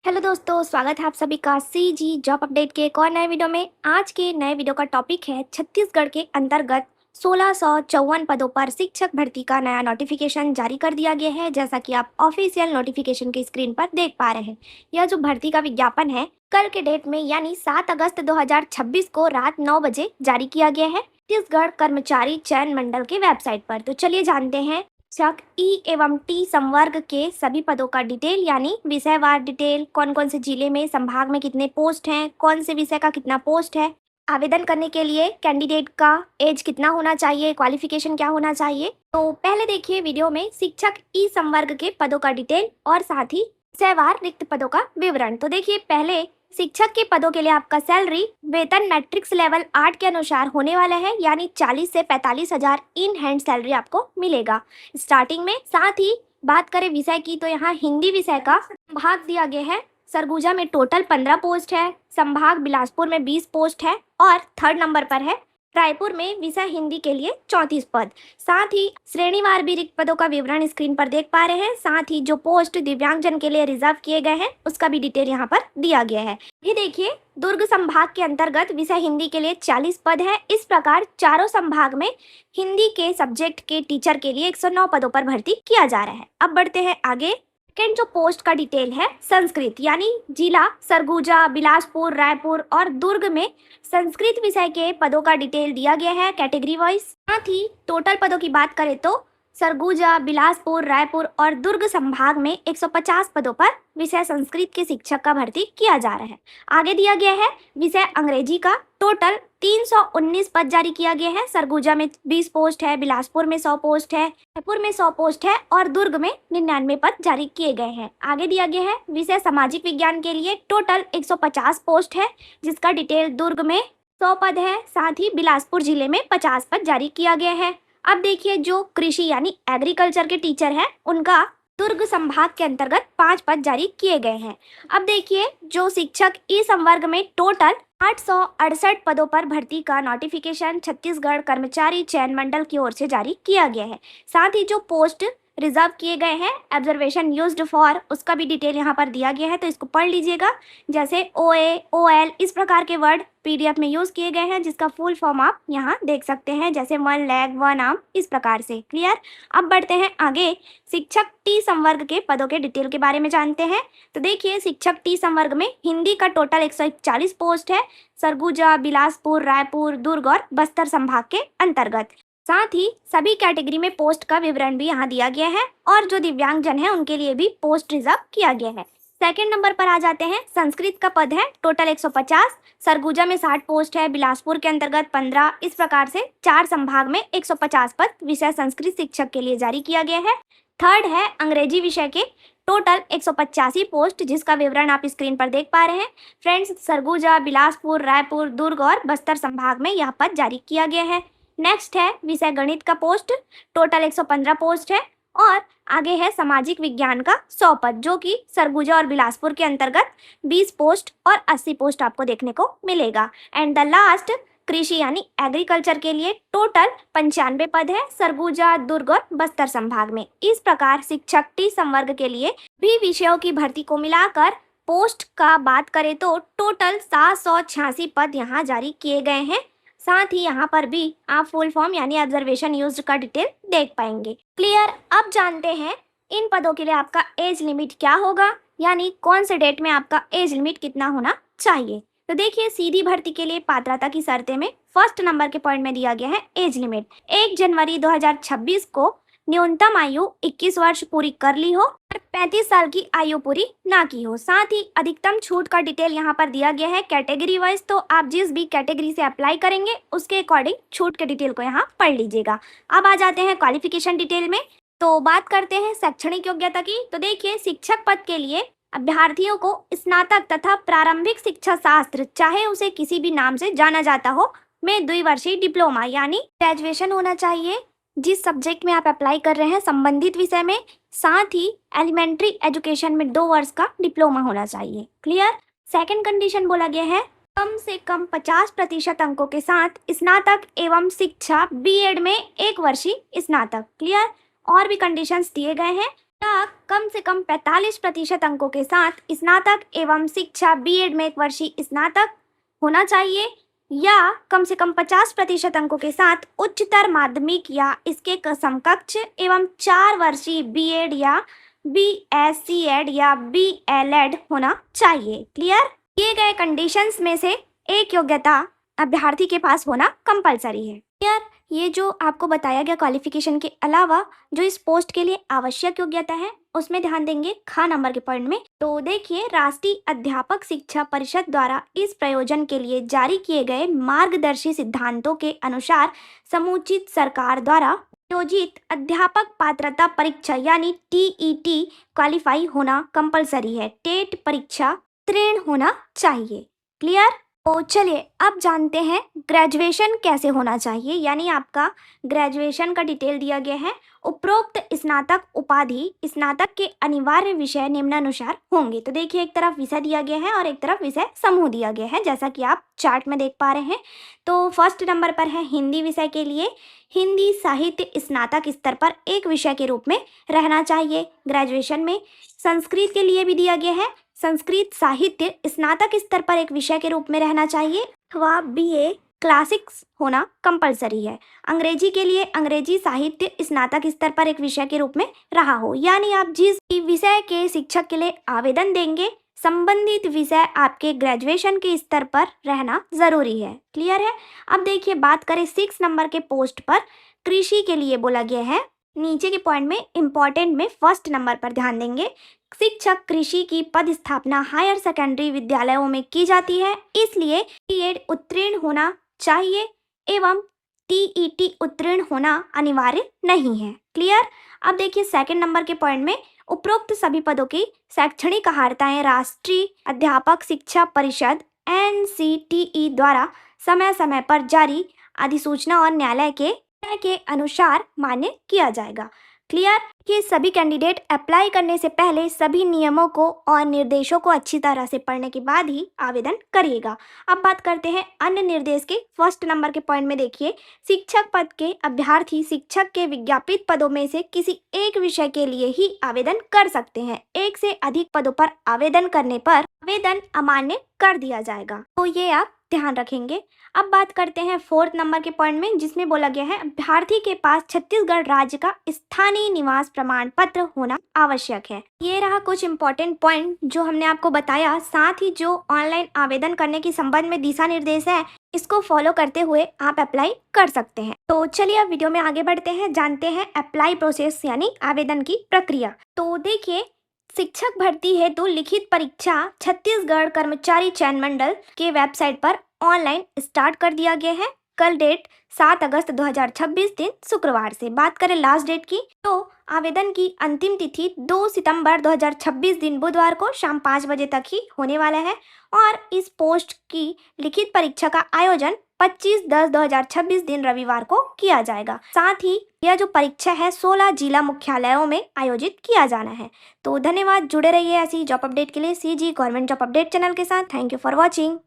Hello दोस्तों, स्वागत है आप सभी का सीजी जॉब अपडेट के एक और नए वीडियो में। आज के नए वीडियो का टॉपिक है छत्तीसगढ़ के अंतर्गत 1654 पदों पर शिक्षक भर्ती का नया नोटिफिकेशन जारी कर दिया गया है। जैसा कि आप ऑफिशियल नोटिफिकेशन की स्क्रीन पर देख पा रहे हैं, यह जो भर्ती का विज्ञापन है कल के डेट में यानी 7 अगस्त 2026 को रात 9 बजे जारी किया गया है छत्तीसगढ़ कर्मचारी चयन मंडल के वेबसाइट पर। तो चलिए जानते हैं शिक्षक ई एवं टी संवर्ग के सभी पदों का डिटेल यानी विषयवार डिटेल, कौन कौन से जिले में संभाग में कितने पोस्ट हैं, कौन से विषय का कितना पोस्ट है, आवेदन करने के लिए कैंडिडेट का एज कितना होना चाहिए, क्वालिफिकेशन क्या होना चाहिए। तो पहले देखिए वीडियो में शिक्षक ई संवर्ग के पदों का डिटेल और साथ ही विषयवार रिक्त पदों का विवरण। तो देखिए पहले शिक्षक के पदों के लिए आपका सैलरी वेतन मैट्रिक्स लेवल 8 के अनुसार होने वाला है, यानी 40 से 45 हजार इन हैंड सैलरी आपको मिलेगा स्टार्टिंग में। साथ ही बात करें विषय की तो यहाँ हिंदी विषय का भाग दिया गया है। सरगुजा में टोटल 15 पोस्ट है, संभाग बिलासपुर में 20 पोस्ट है और थर्ड नंबर पर है रायपुर में विषय हिंदी के लिए 34 पद। साथ ही श्रेणीवार भी रिक्त पदों का विवरण स्क्रीन पर देख पा रहे हैं। साथ ही जो पोस्ट दिव्यांगजन के लिए रिजर्व किए गए हैं उसका भी डिटेल यहाँ पर दिया गया है। ये देखिए दुर्ग संभाग के अंतर्गत विषय हिंदी के लिए 40 पद है। इस प्रकार चारों संभाग में हिंदी के सब्जेक्ट के टीचर के लिए 109 पदों पर भर्ती किया जा रहा है। अब बढ़ते हैं आगे। सेकेंड जो पोस्ट का डिटेल है संस्कृत, यानी जिला सरगुजा, बिलासपुर, रायपुर और दुर्ग में संस्कृत विषय के पदों का डिटेल दिया गया है कैटेगरी वाइज। साथ ही टोटल पदों की बात करें तो सरगुजा, बिलासपुर, रायपुर और दुर्ग संभाग में 150 पदों पर विषय संस्कृत के शिक्षक का भर्ती किया जा रहा है। आगे दिया गया है विषय अंग्रेजी का टोटल 319 पद जारी किया गया है। सरगुजा में 20 पोस्ट है, बिलासपुर में 100 पोस्ट है, रायपुर में 100 पोस्ट है और दुर्ग में 99 पद जारी किए गए हैं। आगे दिया गया है विषय सामाजिक विज्ञान के लिए टोटल 150 पोस्ट है, जिसका डिटेल दुर्ग में 100 पद है। साथ ही बिलासपुर जिले में 50 पद जारी किया गया है। अब देखिए जो कृषि यानी एग्रीकल्चर के टीचर हैं उनका दुर्ग संभाग के अंतर्गत 5 पद जारी किए गए हैं। अब देखिए जो शिक्षक ई संवर्ग में टोटल 868 पदों पर भर्ती का नोटिफिकेशन छत्तीसगढ़ कर्मचारी चयन मंडल की ओर से जारी किया गया है। साथ ही जो पोस्ट रिजर्व किए गए हैं ऑब्जर्वेशन यूज्ड फॉर उसका भी डिटेल यहाँ पर दिया गया है, तो इसको पढ़ लीजिएगा। जैसे OA, OL इस प्रकार के वर्ड PDF में यूज किए गए हैं, जिसका फुल फॉर्म आप यहाँ देख सकते हैं, जैसे 1 लैग 1 आर्म इस प्रकार से। क्लियर। अब बढ़ते हैं आगे। शिक्षक टी संवर्ग के पदों के डिटेल के बारे में जानते हैं। तो देखिए शिक्षक टी संवर्ग में हिंदी का टोटल 141 पोस्ट है, सरगुजा, बिलासपुर, रायपुर, दुर्ग और बस्तर संभाग के अंतर्गत। साथ ही सभी कैटेगरी में पोस्ट का विवरण भी यहाँ दिया गया है और जो दिव्यांगजन है उनके लिए भी पोस्ट रिजर्व किया गया है। सेकंड नंबर पर आ जाते हैं। संस्कृत का पद है टोटल 150, सरगुजा में 60 पोस्ट है, बिलासपुर के अंतर्गत 15। इस प्रकार से 4 संभाग में 150 पद विषय संस्कृत शिक्षक के लिए जारी किया गया है। थर्ड है अंग्रेजी विषय के टोटल 185 पोस्ट, जिसका विवरण आप स्क्रीन पर देख पा रहे हैं। फ्रेंड्स, सरगुजा, बिलासपुर, रायपुर, दुर्ग और बस्तर संभाग में यह पद जारी किया गया है। नेक्स्ट है विषय गणित का पोस्ट, टोटल 115 पोस्ट है और आगे है सामाजिक विज्ञान का 100 पद, जो कि सरगुजा और बिलासपुर के अंतर्गत 20 पोस्ट और 80 पोस्ट आपको देखने को मिलेगा। एंड द लास्ट कृषि यानी एग्रीकल्चर के लिए टोटल 95 पद है, सरगुजा, दुर्ग और बस्तर संभाग में। इस प्रकार शिक्षक टी संवर्ग के लिए भी विषयों की भर्ती को मिलाकर पोस्ट का बात करें तो टोटल 786 पद यहाँ जारी किए गए हैं। साथ ही यहाँ पर भी आप फुल फॉर्म यानी ऑब्जर्वेशन यूज्ड का डिटेल देख पाएंगे। क्लियर। अब जानते हैं इन पदों के लिए आपका एज लिमिट क्या होगा, यानी कौन से डेट में आपका एज लिमिट कितना होना चाहिए। तो देखिए सीधी भर्ती के लिए पात्रता की शर्तें में फर्स्ट नंबर के पॉइंट में दिया गया है एज लिमिट 1 जनवरी 2026 को न्यूनतम आयु 21 वर्ष पूरी कर ली हो और 35 साल की आयु पूरी ना की हो। साथ ही अधिकतम छूट का डिटेल यहाँ पर दिया गया है कैटेगरी वाइज, तो आप जिस भी कैटेगरी से अप्लाई करेंगे उसके अकॉर्डिंग छूट के डिटेल को यहाँ पढ़ लीजिएगा। अब आ जाते हैं क्वालिफिकेशन डिटेल में। तो बात करते हैं शैक्षणिक योग्यता की। तो देखिए शिक्षक पद के लिए अभ्यर्थियों को स्नातक तथा प्रारंभिक शिक्षा शास्त्र, चाहे उसे किसी भी नाम से जाना जाता हो, में द्विवर्षीय डिप्लोमा यानी ग्रेजुएशन होना चाहिए जिस सब्जेक्ट में आप अप्लाई कर रहे हैं संबंधित विषय में। साथ ही एलिमेंट्री एजुकेशन में 2 वर्ष का डिप्लोमा होना चाहिए। क्लियर। सेकंड कंडीशन बोला गया है कम से कम 50% अंकों के साथ स्नातक एवं शिक्षा BEd में 1 वर्षीय स्नातक। क्लियर। और भी कंडीशंस दिए गए हैं। या कम से कम 45% अंकों के साथ स्नातक एवं शिक्षा बीएड में एक वर्षीय स्नातक होना चाहिए, या कम से कम 50% अंकों के साथ उच्चतर माध्यमिक या इसके समकक्ष एवं 4 वर्षीय बीएड या बीएससी एड या बीएलएड होना चाहिए। क्लियर? दिए गए कंडीशंस में से एक योग्यता अभ्यर्थी के पास होना कंपलसरी है। क्लियर? ये जो आपको बताया गया क्वालिफिकेशन के अलावा जो इस पोस्ट के लिए आवश्यक योग्यता है उसमें ध्यान देंगे खा नंबर के पॉइंट में। तो देखिए, राष्ट्रीय अध्यापक शिक्षा परिषद द्वारा इस प्रयोजन के लिए जारी किए गए मार्गदर्शी सिद्धांतों के अनुसार समुचित सरकार द्वारा आयोजित अध्यापक पात्रता परीक्षा यानी टीईटी क्वालिफाई होना कंपलसरी है। टेट परीक्षा उत्तीर्ण होना चाहिए। क्लियर? तो चलिए अब जानते हैं ग्रेजुएशन कैसे होना चाहिए, यानी आपका ग्रेजुएशन का डिटेल दिया गया है। उपरोक्त स्नातक उपाधि स्नातक के अनिवार्य विषय निम्नानुसार होंगे। तो देखिए, एक तरफ विषय दिया गया है और एक तरफ विषय समूह दिया गया है, जैसा कि आप चार्ट में देख पा रहे हैं। तो फर्स्ट नंबर पर है हिंदी विषय के लिए हिंदी साहित्य स्नातक स्तर पर एक विषय के रूप में रहना चाहिए ग्रेजुएशन में। संस्कृत के लिए भी दिया गया है, संस्कृत साहित्य स्नातक स्तर पर एक विषय के रूप में रहना चाहिए अथवा बीए क्लासिक्स होना कंपलसरी है। अंग्रेजी के लिए अंग्रेजी साहित्य स्नातक स्तर पर एक विषय के रूप में रहा हो, यानी आप जिस विषय के शिक्षक के लिए आवेदन देंगे संबंधित विषय आपके ग्रेजुएशन के स्तर पर रहना जरूरी है। क्लियर है? अब देखिए, बात करें 6 नंबर के पोस्ट पर कृषि के लिए बोला गया है। नीचे के पॉइंट में इंपॉर्टेंट में फर्स्ट नंबर पर ध्यान देंगे। शिक्षक कृषि की पद स्थापना हायर सेकेंडरी विद्यालयों में की जाती है, इसलिए बीएड उत्तीर्ण होना चाहिए एवं टीईटी उत्तीर्ण होना अनिवार्य नहीं है। क्लियर? अब देखिए, सेकंड नंबर के पॉइंट में उपरोक्त सभी पदों की शैक्षणिक अर्हताएं राष्ट्रीय अध्यापक शिक्षा परिषद एनसीटीई द्वारा समय समय पर जारी अधिसूचना और न्यायालय के अनुसार मान्य किया जाएगा। क्लियर? कि सभी कैंडिडेट अप्लाई करने से पहले सभी नियमों को और निर्देशों को अच्छी तरह से पढ़ने के बाद ही आवेदन करिएगा। अब बात करते हैं अन्य निर्देश के। फर्स्ट नंबर के पॉइंट में देखिए, शिक्षक पद के अभ्यर्थी शिक्षक के विज्ञापित पदों में से किसी एक विषय के लिए ही आवेदन कर सकते हैं। एक से अधिक पदों पर आवेदन करने पर आवेदन अमान्य कर दिया जाएगा, तो ये आप ध्यान रखेंगे। अब बात करते हैं फोर्थ नंबर के पॉइंट में, जिसमें बोला गया है अभ्यर्थी के पास छत्तीसगढ़ राज्य का स्थानीय निवास प्रमाण पत्र होना आवश्यक है। ये रहा कुछ इंपॉर्टेंट पॉइंट जो हमने आपको बताया। साथ ही जो ऑनलाइन आवेदन करने के संबंध में दिशा निर्देश है, इसको फॉलो करते हुए आप अप्लाई कर सकते हैं। तो चलिए अब वीडियो में आगे बढ़ते हैं, जानते हैं अप्लाई प्रोसेस यानी आवेदन की प्रक्रिया। तो देखिए, शिक्षक भर्ती हेतु लिखित परीक्षा छत्तीसगढ़ कर्मचारी चयन मंडल के वेबसाइट पर ऑनलाइन स्टार्ट कर दिया गया है। कल डेट 7 अगस्त 2026 दिन शुक्रवार से। बात करें लास्ट डेट की, तो आवेदन की अंतिम तिथि 2 सितंबर 2026 दिन बुधवार को शाम 5 बजे तक ही होने वाला है। और इस पोस्ट की लिखित परीक्षा का आयोजन 25/10/2026 दिन रविवार को किया जाएगा। साथ ही यह जो परीक्षा है 16 जिला मुख्यालयों में आयोजित किया जाना है। तो धन्यवाद, जुड़े रहिए ऐसी जॉब अपडेट के लिए CG government job update channel के साथ। Thank you for watching.